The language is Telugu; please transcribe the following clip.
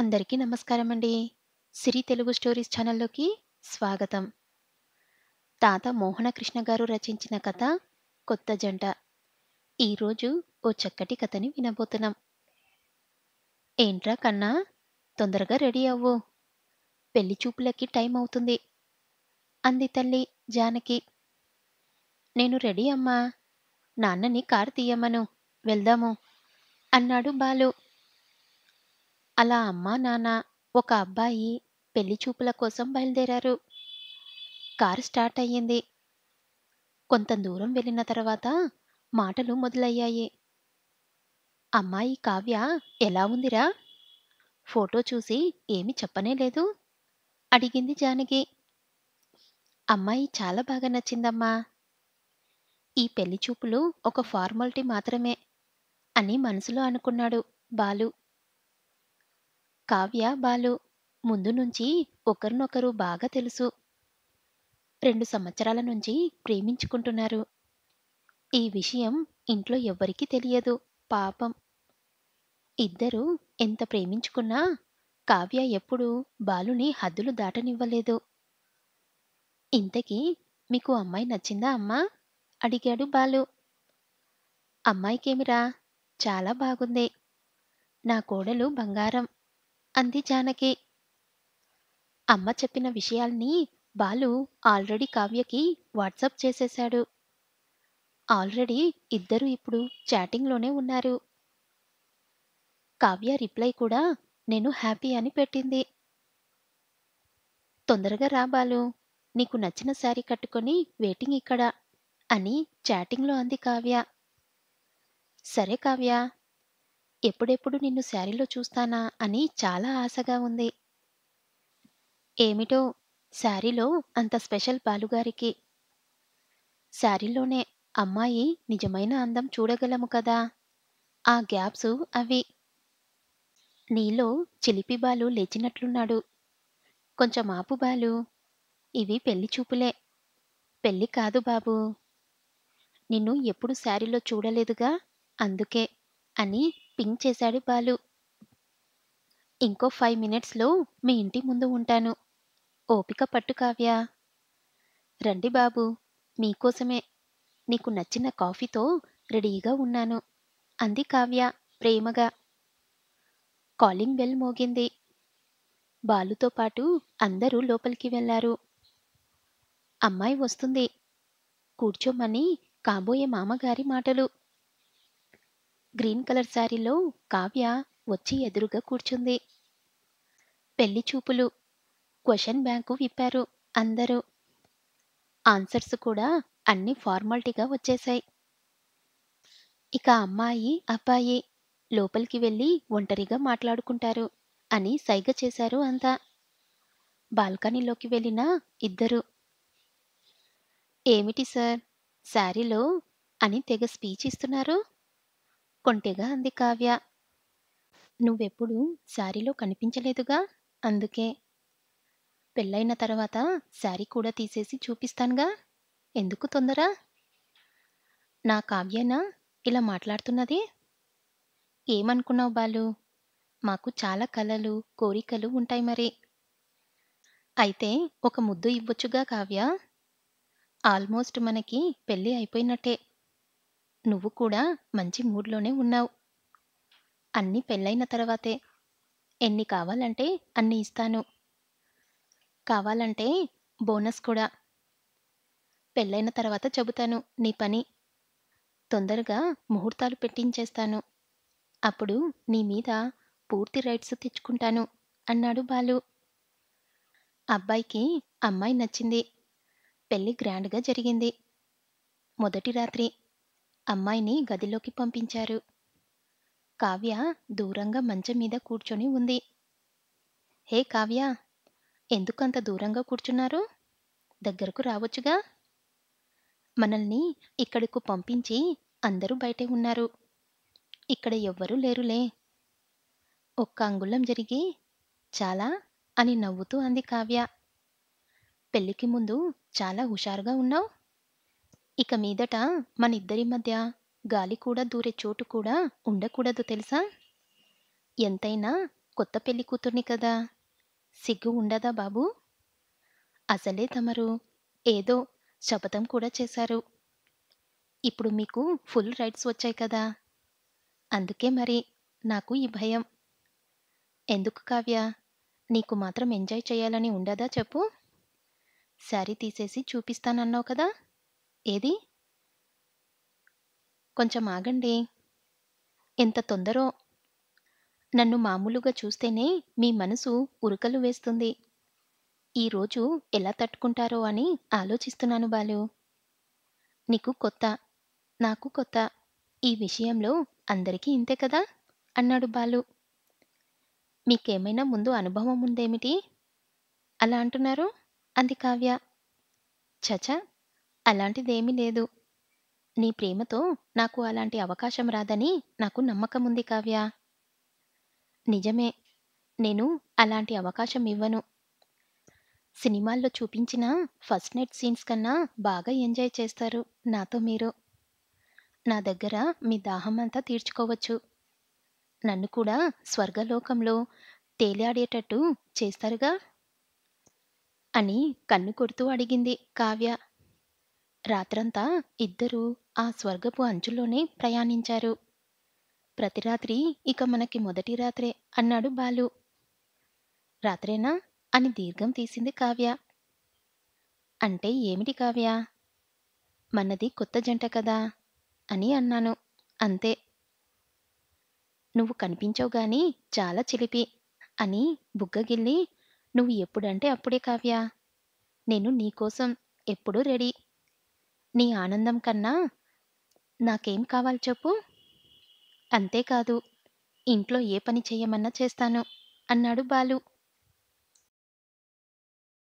అందరికీ నమస్కారమండి. సిరి తెలుగు స్టోరీస్ ఛానల్లోకి స్వాగతం. తాత మోహనకృష్ణ గారు రచించిన కథ 'కొత్త జంట'. ఈరోజు ఓ చక్కటి కథని వినబోతున్నాం. ఏంట్రా కన్నా, తొందరగా రెడీ అవ్వు. పెళ్లి చూపులకి టైం అవుతుంది అంది తల్లి జానకి. నేను రెడీ అమ్మా. నాన్నని కారు తీయమను, వెళ్దాము అన్నాడు బాలు. అలా అమ్మా నాన్న, ఒక అబ్బాయి పెళ్లి చూపుల కోసం బయలుదేరారు. కారు స్టార్ట్ అయ్యింది. కొంత దూరం వెళ్ళిన తర్వాత మాటలు మొదలయ్యాయి. అమ్మాయి కావ్య ఎలా ఉందిరా? ఫోటో చూసి ఏమీ చెప్పనే లేదు అడిగింది జానకి. అమ్మాయి చాలా బాగా నచ్చిందమ్మా. ఈ పెళ్లి చూపులు ఒక ఫార్మాలిటీ మాత్రమే అని మనసులో అనుకున్నాడు బాలు. కావ్య, బాలు ముందు నుంచి ఒకరినొకరు బాగా తెలుసు. 2 సంవత్సరాల నుంచి ప్రేమించుకుంటున్నారు. ఈ విషయం ఇంట్లో ఎవ్వరికీ తెలియదు పాపం. ఇద్దరూ ఎంత ప్రేమించుకున్నా కావ్య ఎప్పుడూ బాలుని హద్దులు దాటనివ్వలేదు. ఇంతకీ మీకు అమ్మాయి నచ్చిందా అమ్మా? అడిగాడు బాలు. అమ్మాయికేమిరా, చాలా బాగుంది. నా కోడలు బంగారం అంది జానకి. అమ్మ చెప్పిన విషయాల్ని బాలు ఆల్రెడీ కావ్యకి వాట్సాప్ చేసేశాడు. ఆల్రెడీ ఇద్దరు ఇప్పుడు చాటింగ్లోనే ఉన్నారు. కావ్య రిప్లై కూడా నేను హ్యాపీ అని పెట్టింది. తొందరగా రా బాలు, నీకు నచ్చిన శారీ కట్టుకొని వెయిటింగ్ ఇక్కడ అని చాటింగ్లో అంది కావ్య. సరే కావ్య, ఎప్పుడెప్పుడు నిన్ను శారీలో చూస్తానా అని చాలా ఆశగా ఉంది. ఏమిటో శారీలో అంత స్పెషల్ బాలుగారికి. శారీలోనే అమ్మాయి నిజమైన అందం చూడగలము కదా. ఆ గ్యాప్స్ అవి. నీలో చిలిపి బాలు లేచినట్లున్నాడు. కొంచెం ఆపు బాలు, ఇవి పెళ్లి చూపులే, పెళ్లి కాదు బాబూ. నిన్ను ఎప్పుడు శారీలో చూడలేదుగా, అందుకే అని పింక్ చేశాడు బాలు. ఇంకో 5 మినిట్స్‌లో మీ ఇంటి ముందు ఉంటాను. ఓపిక పట్టు కావ్య. రండి బాబూ, మీకోసమే నీకు నచ్చిన కాఫీతో రెడీగా ఉన్నాను అంది కావ్య ప్రేమగా. కాలింగ్ బెల్ మోగింది. బాలుతో పాటు అందరూ లోపలికి వెళ్లారు. అమ్మాయి వస్తుంది, కూర్చోమని కాబోయే మామగారి మాటలు. గ్రీన్ కలర్ శారీలో కావ్య వచ్చి ఎదురుగా కూర్చుంది. పెళ్లి చూపులు. క్వశ్చన్ బ్యాంకు విప్పారు అందరూ. ఆన్సర్స్ కూడా అన్ని ఫార్మాలిటీగా వచ్చేశాయి. ఇక అమ్మాయి, అబ్బాయి లోపలికి వెళ్ళి ఒంటరిగా మాట్లాడుకుంటారు అని సైగ చేశారు అంతా. బాల్కనీలోకి వెళ్ళిన ఇద్దరు. ఏమిటి సార్, శారీలో అని తెగ స్పీచ్ ఇస్తున్నారు కొంటెగా అంది కావ్య. నువ్వెప్పుడు శారీలో కనిపించలేదుగా, అందుకే. పెళ్ళైన తర్వాత శారీ కూడా తీసేసి చూపిస్తానుగా, ఎందుకు తొందర? నా కావ్యేనా ఇలా మాట్లాడుతున్నది? ఏమనుకున్నావు బాలు, మాకు చాలా కలలు కోరికలు ఉంటాయి మరి. అయితే ఒక ముద్దు ఇవ్వొచ్చుగా కావ్య. ఆల్మోస్ట్ మనకి పెళ్ళి అయిపోయినట్టే. నువ్వు కూడా మంచి మూడ్లోనే ఉన్నావు. అన్నీ పెళ్ళైన తర్వాతే. ఎన్ని కావాలంటే అన్ని ఇస్తాను. కావాలంటే బోనస్ కూడా. పెళ్ళైన తర్వాత చెబుతాను నీ పని. తొందరగా ముహూర్తాలు పెట్టించేస్తాను. అప్పుడు నీ మీద పూర్తి రైట్స్ తెచ్చుకుంటాను అన్నాడు బాలు. అబ్బాయికి అమ్మాయి నచ్చింది. పెళ్లి గ్రాండ్‌గా జరిగింది. మొదటి రాత్రి అమ్మాయిని గదిలోకి పంపించారు. కావ్య దూరంగా మంచం మీద కూర్చొని ఉంది. హే కావ్య, ఎందుకంత దూరంగా కూర్చున్నారు? దగ్గరకు రావచ్చుగా. మనల్ని ఇక్కడకు పంపించి అందరూ బయటే ఉన్నారు. ఇక్కడ ఎవ్వరూ లేరులే. ఒక్క అంగుళం జరిగి చాలా అని నవ్వుతూ అంది కావ్య. పెళ్లికి ముందు చాలా హుషారుగా ఉన్నావు. ఇక మీదట మనిద్దరి మధ్య గాలి కూడా దూరే చోటు కూడా ఉండకూడదు తెలుసా? ఎంతైనా కొత్త పెళ్లి కూతుర్ని కదా! సిగ్గు ఉండదా బాబూ? అసలే తమరు ఏదో శపథం కూడా చేశారు. ఇప్పుడు మీకు ఫుల్ రైట్స్ వచ్చాయి కదా! అందుకే మరి నాకు ఈ భయం. ఎందుకు కావ్య? నీకు మాత్రం ఎంజాయ్ చేయాలని ఉండదా చెప్పు? శారీ తీసేసి చూపిస్తానన్నావు కదా! ఏది? కొంచెం ఆగండి. ఎంత తొందరో! నన్ను మామూలుగా చూస్తేనే మీ మనసు ఉరకలు వేస్తుంది. ఈరోజు ఎలా తట్టుకుంటారో అని ఆలోచిస్తున్నాను బాలూ. నీకు కొత్త, నాకు కొత్త. ఈ విషయంలో అందరికీ ఇంతే కదా! అన్నాడు బాలు. మీకేమైనా ముందు అనుభవం ఉందేమిటి? అలా అంటున్నారు? అంది కావ్య. ఛ! అలాంటిదేమీ లేదు. నీ ప్రేమతో నాకు అలాంటి అవకాశం రాదని నాకు నమ్మకముంది కావ్య. నిజమే. నేను అలాంటి అవకాశం ఇవ్వను. సినిమాల్లో చూపించిన ఫస్ట్ నైట్ సీన్స్ కన్నా బాగా ఎంజాయ్ చేస్తారు నాతో మీరు. నా దగ్గర మీ దాహమంతా తీర్చుకోవచ్చు. నన్ను కూడా స్వర్గలోకంలో తేలియాడేటట్టు చేస్తారుగా? అని కన్ను కొడుతూ అడిగింది కావ్య. రాత్రంతా ఇద్దరూ ఆ స్వర్గపు అంచుల్లోనే ప్రయాణించారు. ప్రతి రాత్రి ఇక మనకి మొదటి రాత్రే అన్నాడు బాలు. రాత్రేనా? అని దీర్ఘం తీసింది కావ్య. అంటే ఏమిటి కావ్య? మనది కొత్త జంట కదా! అని అన్నాను. అంతే. నువ్వు కనిపించవు గాని చాలా చిలిపి అని బుగ్గగిల్లి నువ్వు ఎప్పుడంటే అప్పుడే కావ్య. నేను నీకోసం ఎప్పుడూ రెడీ. నీ ఆనందం కన్నా నాకేం కావాలి చెప్పు? అంతేకాదు ఇంట్లో ఏ పని చెయ్యమన్నా చేస్తాను అన్నాడు బాలు.